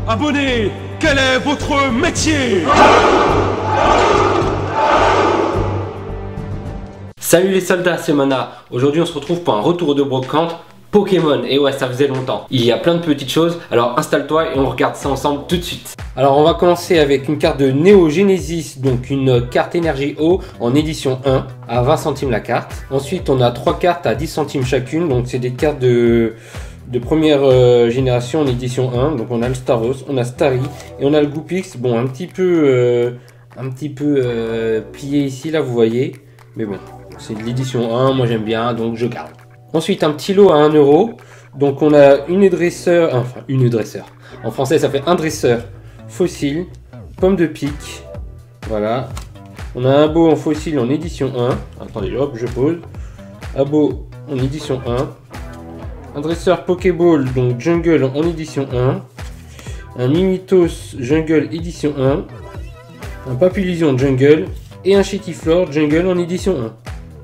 Abonnés, quel est votre métier? Salut les soldats, c'est Mana. Aujourd'hui on se retrouve pour un retour de brocante Pokémon. Et ouais, ça faisait longtemps. Il y a plein de petites choses, alors installe-toi et on regarde ça ensemble tout de suite. Alors on va commencer avec une carte de Neo Genesis, donc une carte énergie eau en édition 1 à 20 centimes la carte. Ensuite on a 3 cartes à 10 centimes chacune, donc c'est des cartes de première génération en édition 1. Donc on a le Staros, on a Starry et on a le Goupix. Bon, un petit peu plié ici là, vous voyez, mais bon, c'est de l'édition 1, moi j'aime bien, donc je garde. Ensuite un petit lot à 1 euro. Donc on a une dresseur, enfin une dresseur, en français ça fait un dresseur fossile, pomme de pique, voilà. On a un beau en fossile en édition 1, attendez hop je pose, un beau en édition 1, un dresseur Pokéball donc Jungle en édition 1, un Mimitos Jungle édition 1, un Papillusion Jungle et un Chetiflore Jungle en édition 1.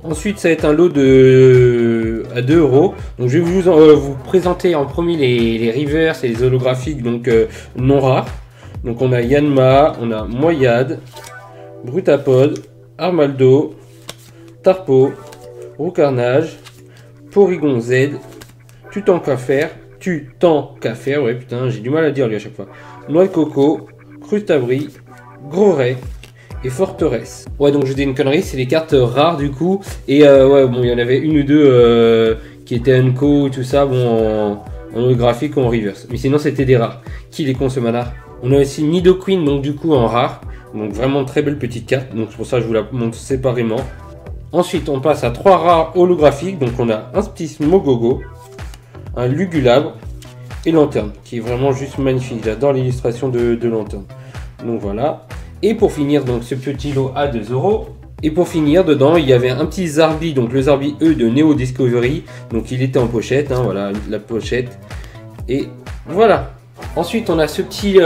Ensuite, ça va être un lot à 2 euros. Donc, je vais vous présenter en premier les rivers et les holographiques donc non rares. Donc, on a Yanma, on a Moyade, Brutapod, Armaldo, Tarpo, Roucarnage, Porygon Z, Tutankafer, ouais putain, j'ai du mal à dire lui à chaque fois. Noix de coco, Crustabri, Gros-Ray et Forteresse. Ouais, donc je dis une connerie, c'est les cartes rares du coup. Et ouais, bon, il y en avait une ou deux qui étaient Unco et tout ça, bon, en holographique ou en reverse. Mais sinon, c'était des rares. Qui les consommateurs? On a aussi Nidoqueen, donc du coup en rare. Donc vraiment très belle petite carte. Donc c'est pour ça que je vous la montre séparément. Ensuite, on passe à 3 rares holographiques. Donc on a un petit Mogogo, un Lugulabre et Lanterne, qui est vraiment juste magnifique. J'adore l'illustration de Lanterne. Donc voilà. Et pour finir, donc ce petit lot à 2 euros. Et pour finir, dedans, il y avait un petit Zarbi, donc le Zarbi E de Neo Discovery. Donc il était en pochette, hein, voilà la pochette. Et voilà. Ensuite, on a ce petit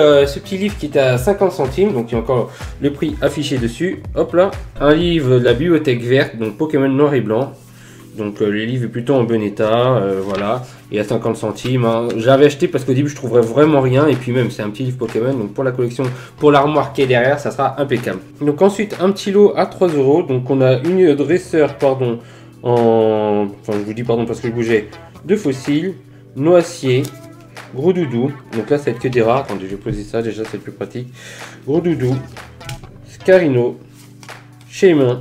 livre qui est à 50 centimes. Donc il y a encore le prix affiché dessus. Hop là. Un livre de la bibliothèque verte, donc Pokémon noir et blanc. Donc le livre est plutôt en bon état, voilà, et à 50 centimes. Hein. J'avais acheté parce qu'au début je trouverais vraiment rien, et puis même c'est un petit livre Pokémon, donc pour la collection, pour l'armoire qui est derrière, ça sera impeccable. Donc ensuite un petit lot à 3 euros, donc on a une dresseur, pardon, enfin je vous dis pardon parce que je bougeais, de fossiles, noacier, gros doudou, donc là ça va être que des rares, attendez je vais poser ça, déjà c'est plus pratique, gros doudou, Scarino, Shaman,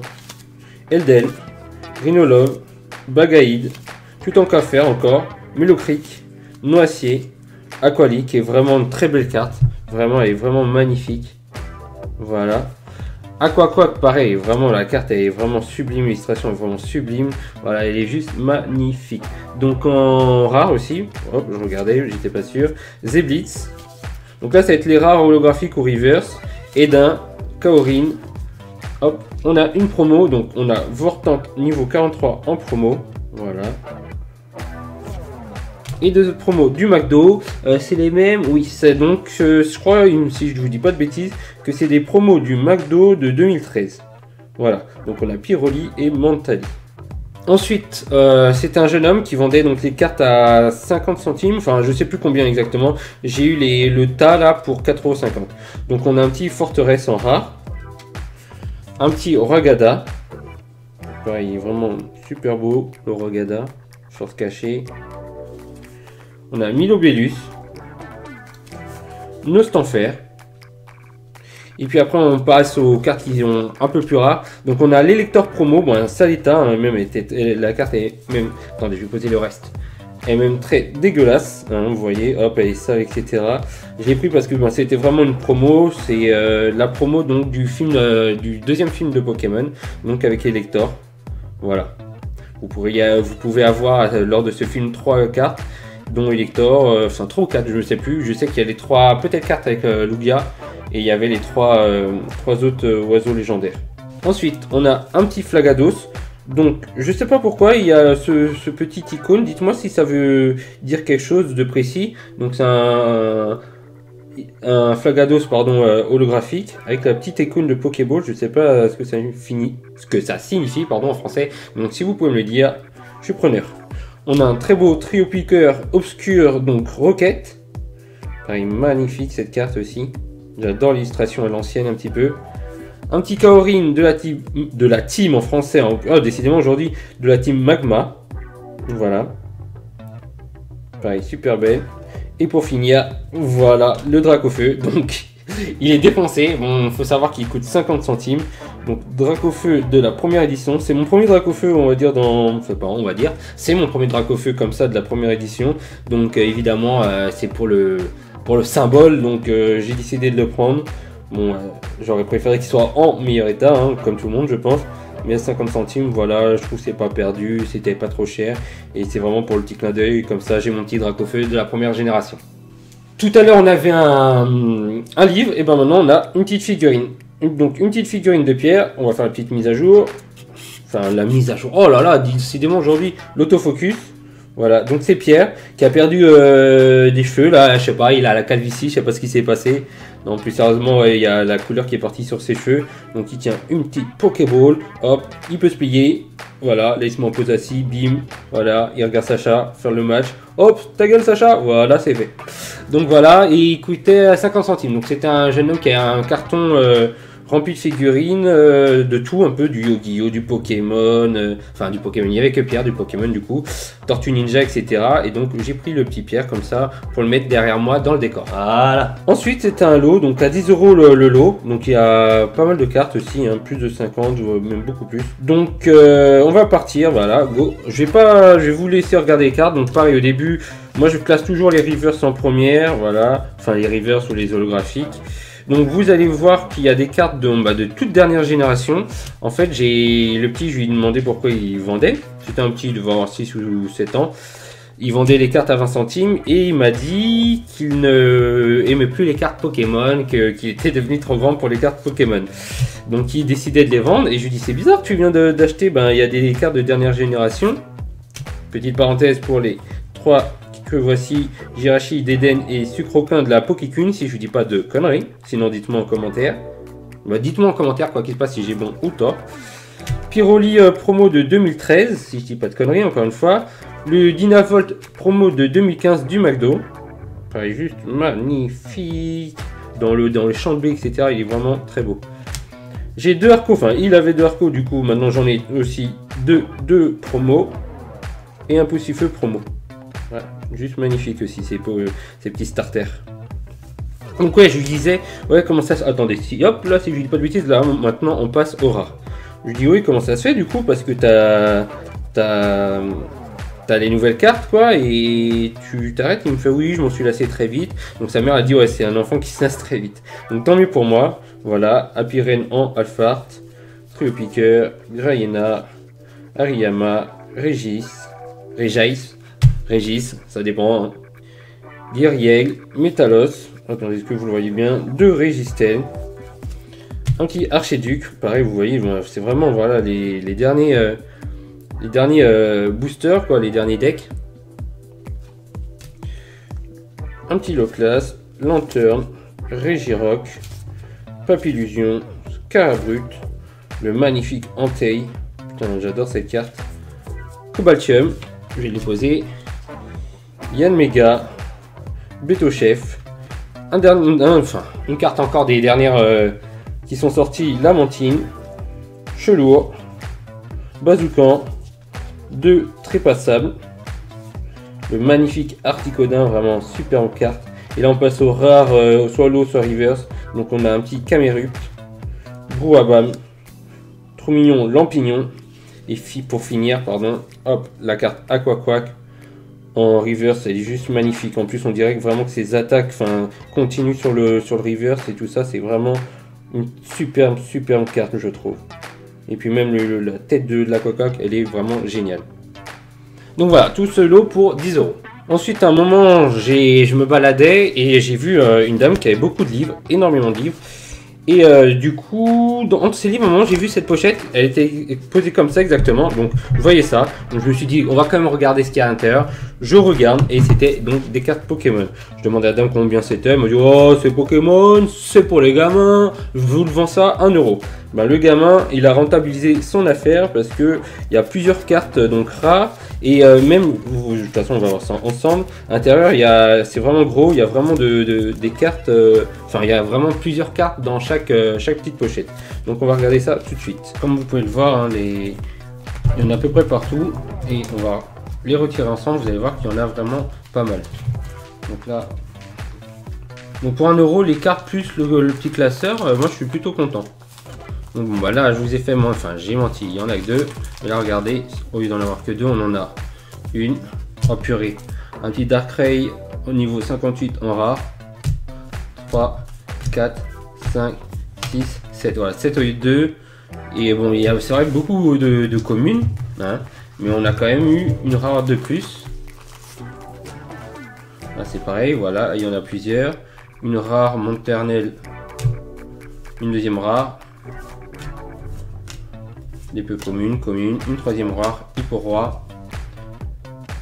Eldel, Rhinolove, Bagaïde, Tutankafer encore, Melocric, Noacier, Aquali qui est vraiment une très belle carte, vraiment elle est vraiment magnifique, voilà. Aquaquack pareil, vraiment la carte elle est vraiment sublime, l'illustration est vraiment sublime, voilà elle est juste magnifique. Donc en rare aussi, hop je regardais, j'étais pas sûr, Zeblitz, donc là ça va être les rares holographiques ou reverse, Edin, Kaorin. Hop, on a une promo, donc on a Vortank niveau 43 en promo, voilà. Et deux autres promos du McDo, c'est les mêmes, oui, c'est donc, je crois, si je ne vous dis pas de bêtises, que c'est des promos du McDo de 2013. Voilà, donc on a Pyroli et Mentali. Ensuite, c'est un jeune homme qui vendait donc les cartes à 50 centimes, enfin je sais plus combien exactement, j'ai eu le tas là pour 4,50 €. Donc on a un petit Forteresse en rare. Un petit Ragada, pareil, il est vraiment super beau le Ragada, force cachée. On a Milobellus, Nostanfer, et puis après on passe aux cartes qui sont un peu plus rares. Donc on a l'Elector promo, bon un sale état, hein, même la carte est même, attendez je vais poser le reste. Elle est même très dégueulasse, hein, vous voyez, hop, elle est sale, etc. Je l'ai pris parce que ben, c'était vraiment une promo, c'est la promo donc du film, du deuxième film de Pokémon, donc avec Elector. Voilà. Vous pouvez avoir lors de ce film 3 cartes, dont Elector, enfin 3 ou 4, je ne sais plus. Je sais qu'il y a les 3 peut-être cartes avec Lugia, et il y avait les 3 autres oiseaux légendaires. Ensuite, on a un petit Flagados. Donc, je sais pas pourquoi il y a ce petit icône. Dites-moi si ça veut dire quelque chose de précis. Donc, c'est un Flagados pardon, holographique avec la petite icône de Pokéball. Je sais pas ce que ça signifie pardon, en français. Donc, si vous pouvez me le dire, je suis preneur. On a un très beau trio piqueur obscur, donc Rocket, Pareil, magnifique cette carte aussi. J'adore l'illustration à l'ancienne un petit peu. Un petit Kaorin de la team en français. Oh, décidément aujourd'hui, de la team Magma. Voilà. Pareil, super belle. Et pour finir, voilà le Dracofeu. Donc, il est dépensé. Bon, il faut savoir qu'il coûte 50 centimes. Donc, Dracofeu de la première édition. C'est mon premier Dracofeu, on va dire, Enfin, pas on va dire. C'est mon premier Dracofeu comme ça de la première édition. Donc, évidemment, c'est pour le symbole. Donc, j'ai décidé de le prendre. Bon, j'aurais préféré qu'il soit en meilleur état, hein, comme tout le monde, je pense. Mais à 50 centimes, voilà, je trouve que c'est pas perdu, c'était pas trop cher. Et c'est vraiment pour le petit clin d'œil, comme ça j'ai mon petit Dracofeu de la première génération. Tout à l'heure on avait un livre, et ben maintenant on a une petite figurine. Donc une petite figurine de Pierre, on va faire la petite mise à jour. Enfin la mise à jour, oh là là, décidément aujourd'hui, l'autofocus. Voilà, donc c'est Pierre qui a perdu des cheveux, là, je sais pas, il a la calvitie, je sais pas ce qui s'est passé. Non, plus sérieusement, il y a la couleur qui est partie sur ses cheveux. Donc il tient une petite Pokéball, hop, il peut se plier. Voilà, là il se met en pose assis, bim, voilà, il regarde Sacha faire le match. Hop, ta gueule Sacha, voilà, c'est fait. Donc voilà, et il coûtait 50 centimes. Donc c'était un jeune homme qui a un carton rempli de figurines, de tout, un peu du Yu-Gi-Oh, du Pokémon, enfin du Pokémon, il n'y avait que Pierre, du Pokémon du coup, Tortue Ninja, etc. Et donc j'ai pris le petit Pierre comme ça pour le mettre derrière moi dans le décor. Voilà. Ensuite c'était un lot, donc à 10 € le lot, donc il y a pas mal de cartes aussi, hein, plus de 50, même beaucoup plus. Donc on va partir, voilà, go. Je vais vous laisser regarder les cartes, donc pareil au début, moi je classe toujours les reverse en première, voilà, enfin les reverse ou les holographiques. Donc vous allez voir qu'il y a des cartes de toute dernière génération. En fait, le petit, je lui ai demandé pourquoi il vendait. C'était un petit, il devait avoir 6 ou 7 ans. Il vendait les cartes à 20 centimes et il m'a dit qu'il ne aimait plus les cartes Pokémon, qu'il était devenu trop grand pour les cartes Pokémon. Donc il décidait de les vendre et je lui dis c'est bizarre que tu viens d'acheter, il y a des cartes de dernière génération. Petite parenthèse pour les 3 que voici, Jirachi, Deden et Sucroquin de la Pokécune, si je vous dis pas de conneries, sinon dites-moi en commentaire. Dites-moi en commentaire quoi qu'il se passe si j'ai bon ou tort. Pyroli promo de 2013, si je dis pas de conneries encore une fois. Le Dynavolt promo de 2015 du McDo. Pareil, juste magnifique. Dans le champ de blé, etc. Il est vraiment très beau. J'ai 2 Arco, enfin il avait 2 Arco, du coup maintenant j'en ai aussi 2 promos. Et un Poussifeu promo. Ouais, juste magnifique aussi ces petits starters. Donc ouais, je lui disais, ouais comment ça se... Attendez, si hop là, si je dis pas de bêtises, là maintenant on passe au rare. Je lui dis oui, comment ça se fait du coup, parce que t'as les nouvelles cartes quoi, et tu t'arrêtes. Il me fait oui, je m'en suis lassé très vite. Donc sa mère a dit ouais, c'est un enfant qui se lasse très vite. Donc tant mieux pour moi. Voilà, Happy Rain en Alphart, Trio Piqueur, Grayena, Ariyama, Régis, ça dépend. Hein. Guerriel, Métalos, attendez, est-ce que vous le voyez bien? 2 Régistel, un petit Archiduc, pareil, vous voyez, c'est vraiment voilà les derniers boosters, quoi, les derniers decks. Un petit Loclas, Lanterne, Régirock, Papillusion, Carabrut, le magnifique Entei, putain, j'adore cette carte, Cobaltium, je vais le poser. Yann Mega, Beto Chef, une carte encore des dernières qui sont sorties, Lamantine, Chelour, Bazoukan, 2 Trépassables, le magnifique Articodin, vraiment superbe carte. Et là on passe au rare, soit low soit reverse. Donc on a un petit Camerupt, Brouabam, trop mignon Lampignon. Et pour finir, pardon, hop, la carte Aquaquack en reverse, elle est juste magnifique. En plus, on dirait vraiment que ses attaques continuent sur le reverse et tout ça. C'est vraiment une superbe carte, je trouve. Et puis même la tête de l'Aquaquack, elle est vraiment géniale. Donc voilà, tout ce lot pour 10 €. Ensuite, à un moment, je me baladais et j'ai vu une dame qui avait beaucoup de livres, énormément de livres. Et du coup, entre ces livres, à un moment, j'ai vu cette pochette, elle était posée comme ça exactement, donc vous voyez ça. Donc je me suis dit, on va quand même regarder ce qu'il y a à l'intérieur. Je regarde et c'était donc des cartes Pokémon. Je demandais à la dame combien c'était, elle m'a dit, oh c'est Pokémon, c'est pour les gamins, je vous le vends ça 1 €. bah, le gamin il a rentabilisé son affaire parce que il y a plusieurs cartes donc rares et même, de toute façon on va voir ça ensemble, à l'intérieur c'est vraiment gros, il y a vraiment des cartes, enfin il y a vraiment plusieurs cartes dans chaque petite pochette. Donc on va regarder ça tout de suite. Comme vous pouvez le voir, hein, il y en a à peu près partout et on va les retirer ensemble, vous allez voir qu'il y en a vraiment pas mal. Donc là, donc pour 1 euro, les cartes plus le petit classeur, moi je suis plutôt content. Donc bon, bah là je vous ai fait, enfin j'ai menti, il y en a que 2. Mais là regardez, au lieu d'en avoir que 2, on en a une. Oh purée, un petit Darkrai au niveau 58 en rare. 3, 4, 5, 6, 7. Voilà, 7 au lieu de 2. Et bon, il y a c'est vrai beaucoup de communes, hein, mais on a quand même eu une rare de plus. Là c'est pareil, voilà, il y en a plusieurs. Une rare Monternelle, une deuxième rare. Des peu communes, une troisième rare, Hipporoi,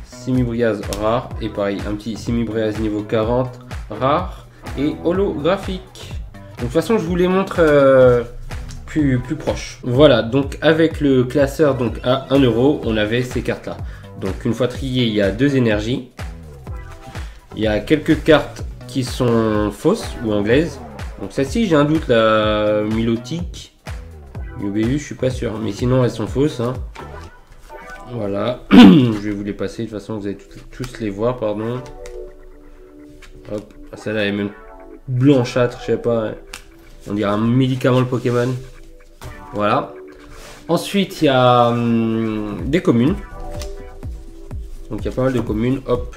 Simibriaz rare, et pareil, un petit Simibriaz niveau 40 rare, et holographique. Donc, de toute façon, je vous les montre plus proche. Voilà, donc avec le classeur donc à 1 euro, on avait ces cartes-là. Donc, une fois triées, il y a 2 énergies. Il y a quelques cartes qui sont fausses ou anglaises. Donc, celle-ci, j'ai un doute, la Milotique. UBU, je suis pas sûr, mais sinon elles sont fausses. Hein. Voilà, je vais vous les passer. De toute façon, vous allez tous les voir, pardon. Hop, celle-là elle est même blanchâtre, je sais pas. Hein. On dirait un médicament le Pokémon. Voilà. Ensuite, il y a des communes. Donc il y a pas mal de communes. Hop,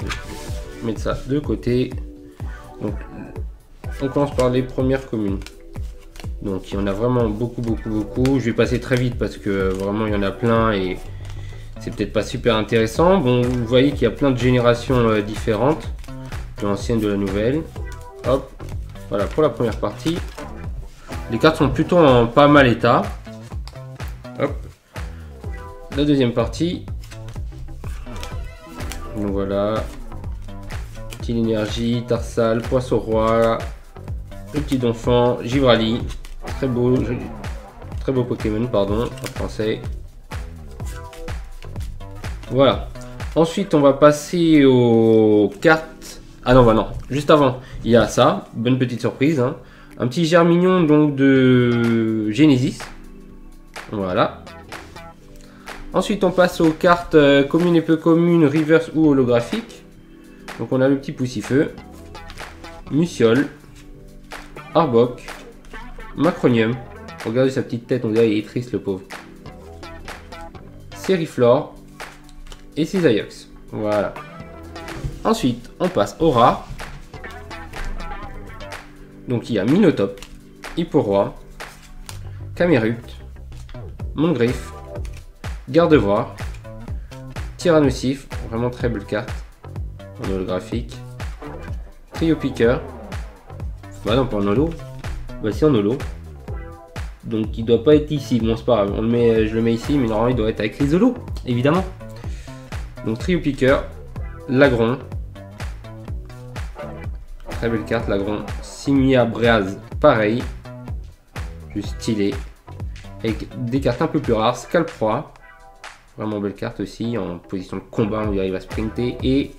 je vais mettre ça de côté. Donc, on commence par les premières communes. Donc il y en a vraiment beaucoup. Je vais passer très vite parce que vraiment il y en a plein et c'est peut-être pas super intéressant. Bon, vous voyez qu'il y a plein de générations différentes, de l'ancienne, de la nouvelle. Hop, voilà pour la première partie. Les cartes sont plutôt en pas mal état. Hop, la deuxième partie. Donc voilà, petite énergie, Tarsal, Poisson Roi, le petit Donphan, Givrali. Très beau Pokémon, pardon, en français. Voilà. Ensuite, on va passer aux cartes. Ah non, bah non. Juste avant, il y a ça. Bonne petite surprise. Hein. Un petit Germignon donc de Genesis. Voilà. Ensuite, on passe aux cartes communes et peu communes, reverse ou holographiques. Donc, on a le petit Poussifeu, Muciole, Arbok, Macronium. Regardez sa petite tête, on dirait qu'il est triste le pauvre. Seriflore et Cisaillux. Voilà. Ensuite, on passe au rare. Donc il y a Minotop, Hipporoi, Camerupt, Mondgriffe, Gardevoir, Tyrannosif, vraiment très belle carte en holographique. Trio Piqueur. Bah non, pas en holo. Bah si, en holo. Donc il doit pas être ici. Bon, c'est pas grave. Je le mets ici, mais normalement il doit être avec les holos, évidemment. Donc Trio Piqueur, Lagron. Très belle carte, Lagron. Simibriaz, pareil. Juste stylé. Avec des cartes un peu plus rares. Scalproie. Vraiment belle carte aussi. En position de combat, on y arrive à sprinter. Et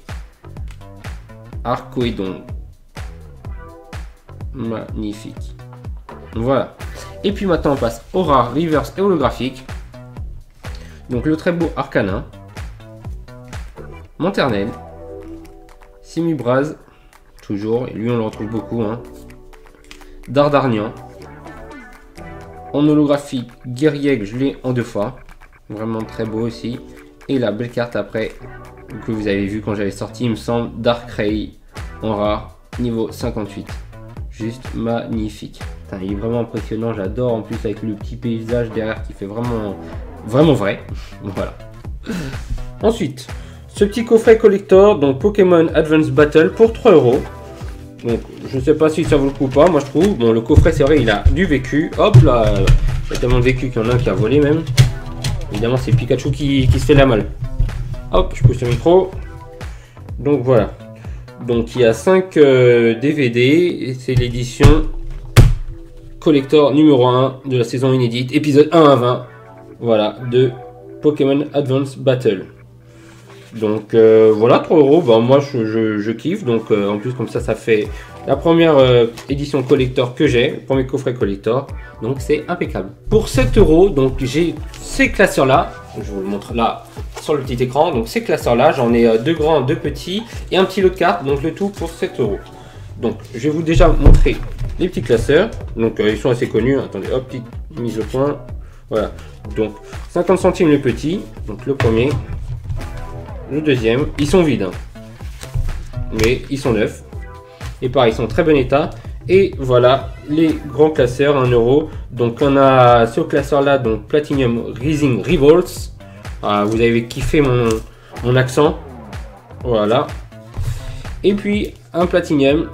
Arcoédon. Magnifique. Voilà. Et puis maintenant on passe au rare, reverse et holographique. Donc le très beau Arcanin, Monternelle, Simibraz, toujours, et lui on le retrouve beaucoup, hein. Dardarnian. En holographique, Guerrieg, je l'ai en 2 fois. Vraiment très beau aussi. Et la belle carte après, que vous avez vu quand j'avais sorti, il me semble, Darkrai en rare, niveau 58. Juste magnifique. Putain, il est vraiment impressionnant, j'adore en plus avec le petit paysage derrière qui fait vraiment vrai. Voilà. Ensuite, ce petit coffret collector, donc Pokémon Advance Battle pour 3 €. Donc je sais pas si ça vaut le coup ou pas, moi je trouve. Bon, le coffret c'est vrai, il a du vécu. Hop là, il y a tellement de vécu qu'il y en a un qui a volé même. Évidemment c'est Pikachu qui se fait la malle. Hop, je pousse le micro. Donc voilà. Donc il y a 5 DVD et c'est l'édition collector numéro 1 de la saison inédite, épisode 1 à 20, voilà, de Pokémon Advance Battle. Donc voilà, 3 €, bah, moi je kiffe, donc en plus comme ça fait la première édition collector que j'ai, le premier coffret collector, donc c'est impeccable. Pour 7 €, donc j'ai ces classeurs là, je vous le montre là sur le petit écran, donc ces classeurs là, j'en ai 2 grands, 2 petits et un petit lot de cartes, donc le tout pour 7 €. Donc je vais vous déjà montrer les petits classeurs, donc ils sont assez connus, attendez, hop, petite mise au point, voilà, donc 50 centimes le petit, donc le premier. Le deuxième, ils sont vides, mais ils sont neufs. Et pareil, ils sont en très bon état. Et voilà les grands classeurs, 1 €. Donc on a ce classeur là, donc Platinum Rising Revolts. Ah, vous avez kiffé mon accent. Voilà. Et puis un Platinum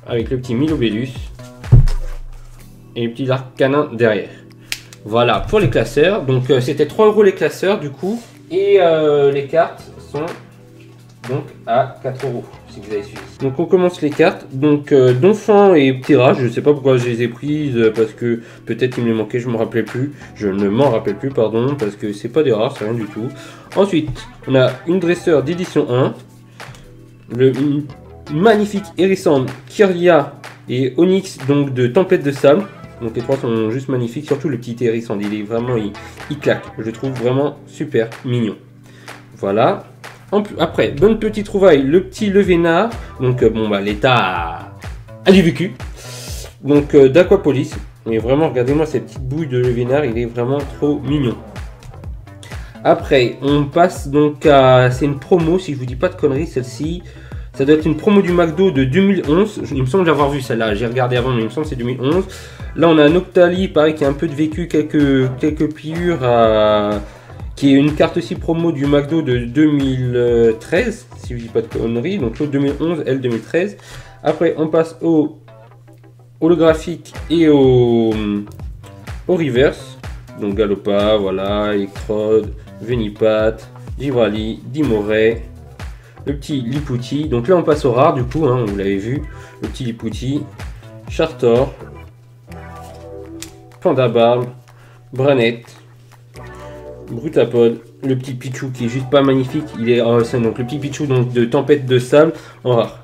avec le petit Milobellus. Et le petit arc canin derrière. Voilà pour les classeurs. Donc c'était 3 € les classeurs du coup. Et les cartes sont donc à 4 € si vous avez suivi. Donc on commence les cartes. Donc Donphan et Tirage, je sais pas pourquoi je les ai prises, parce que peut-être il me les manquait, je me rappelais plus. Je ne m'en rappelle plus, pardon, parce que c'est pas des rares, c'est rien du tout. Ensuite, on a une dresseur d'édition 1, le magnifique Hérissand, Kirlia et Onyx, donc de Tempête de Sable. Donc les trois sont juste magnifiques, surtout le petit Hérissand, il est vraiment, il claque. Je le trouve vraiment super mignon. Voilà. Après, bonne petite trouvaille, le petit Levénard. Donc bon bah l'état a du vécu. Donc d'Aquapolis. Mais vraiment, regardez-moi cette petite bouille de Levénard, il est vraiment trop mignon. Après, on passe donc à... C'est une promo, si je vous dis pas de conneries, celle-ci. Ça doit être une promo du McDo de 2011. Il me semble l'avoir vu celle-là. J'ai regardé avant, mais il me semble que c'est 2011. Là, on a un Octali, pareil, qui a un peu de vécu, quelques pliures, qui est une carte aussi promo du McDo de 2013, si je dis pas de conneries. Donc l'autre 2011, elle 2013. Après, on passe au holographique et au reverse. Donc Galopa, voilà, Electrode, Venipat, Givrali, Dimoray. Le petit Lipouti, donc là on passe au rare du coup, hein, vous l'avez vu, le petit Lipouti, Chartor, Pandabarbe, Branette, Brutapod, le petit Pichou qui est juste pas magnifique, il est donc le petit Pichou donc de Tempête de Sable en rare.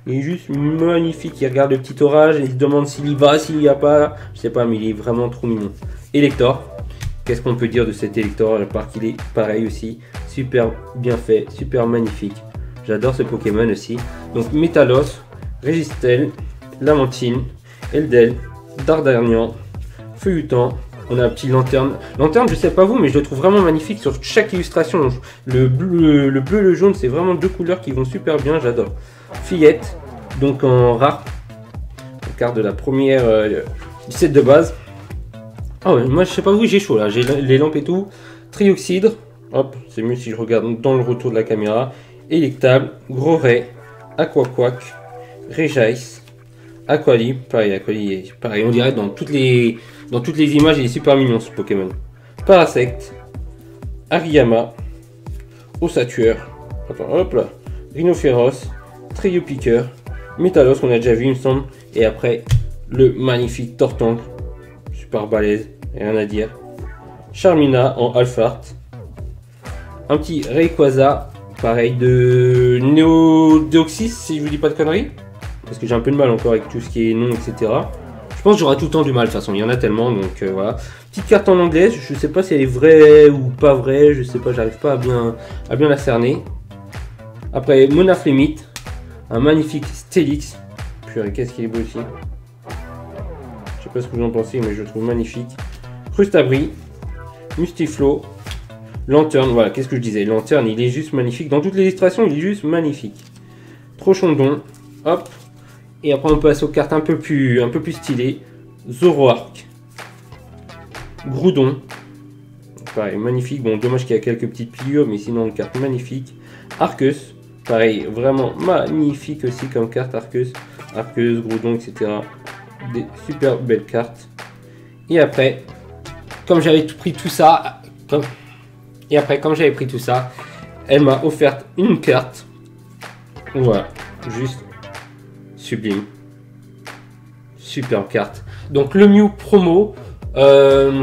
Il est juste magnifique, il regarde le petit orage et il se demande s'il y va, s'il y a pas, je sais pas, mais il est vraiment trop mignon. Elector, qu'est-ce qu'on peut dire de cet Elector, à part qu'il est pareil aussi, super bien fait, super magnifique. J'adore ce Pokémon aussi. Donc Métalos, Régistel, Lamantine, Eldel, Dardarnian, Feuilletant. On a un petit Lanterne. Lanterne, je sais pas vous, mais je le trouve vraiment magnifique sur chaque illustration. Le bleu, le jaune, c'est vraiment deux couleurs qui vont super bien. J'adore. Fillette, donc en rare. Carte de la première du set de base. Ah ouais, moi je sais pas vous, j'ai chaud là. J'ai les lampes et tout. Trioxydre. Hop, c'est mieux si je regarde dans le retour de la caméra. Électable, Gros Ray, Aquaquack, Regice, Aquali, pareil, pareil, on dirait dans toutes les images, il est super mignon ce Pokémon. Parasect, Ariyama, Ossatueur, hop là, Rhinophéros, Trio Piqueur, Métalos qu'on a déjà vu il me semble, et après le magnifique Tortank, super balèze, rien à dire. Charmina en Alphart, un petit Rayquaza. Pareil de Néodeoxys, si je vous dis pas de conneries. Parce que j'ai un peu de mal encore avec tout ce qui est nom, etc. Je pense que j'aurai tout le temps du mal, de toute façon, il y en a tellement, donc voilà. Petite carte en anglais, je sais pas si elle est vraie ou pas vraie, je sais pas, j'arrive pas à bien la cerner. Après, Monaflemite, un magnifique Stélix. Purée, qu'est-ce qu'il est beau aussi. Je sais pas ce que vous en pensez, mais je le trouve magnifique. Crustabri, Mustiflo. Lanterne, voilà, qu'est-ce que je disais, Lanterne, il est juste magnifique. Dans toutes les illustrations, il est juste magnifique. Trochondon, hop. Et après, on passe aux cartes un peu plus stylées. Zoroark. Groudon. Pareil, magnifique. Bon, dommage qu'il y a quelques petites pliures, mais sinon, une carte magnifique. Arceus. Pareil, vraiment magnifique aussi comme carte Arceus. Arceus, Groudon, etc. Des super belles cartes. Et après, comme j'avais pris tout ça... comme j'avais pris tout ça, elle m'a offert une carte. Voilà, juste sublime. Superbe carte. Donc le Mew promo,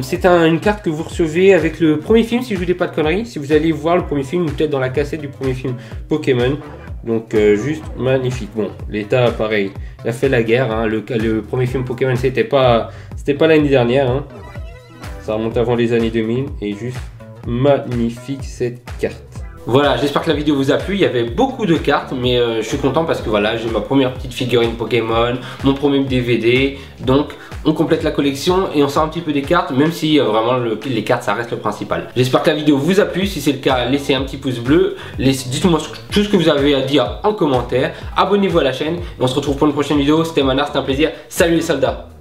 c'est une carte que vous recevez avec le premier film, si je vous dis pas de conneries. Si vous allez voir le premier film, ou peut-être dans la cassette du premier film Pokémon. Donc juste magnifique. Bon, l'état pareil, il a fait la guerre. Hein. Le premier film Pokémon, c'était pas l'année dernière. Hein. Ça remonte avant les années 2000 et juste magnifique cette carte. Voilà, j'espère que la vidéo vous a plu. Il y avait beaucoup de cartes, mais je suis content parce que voilà, j'ai ma première petite figurine Pokémon, mon premier DVD. Donc, on complète la collection et on sort un petit peu des cartes, même si vraiment les cartes, ça reste le principal. J'espère que la vidéo vous a plu. Si c'est le cas, laissez un petit pouce bleu. Dites-moi tout ce que vous avez à dire en commentaire. Abonnez-vous à la chaîne et on se retrouve pour une prochaine vidéo. C'était Manar, c'était un plaisir. Salut les soldats!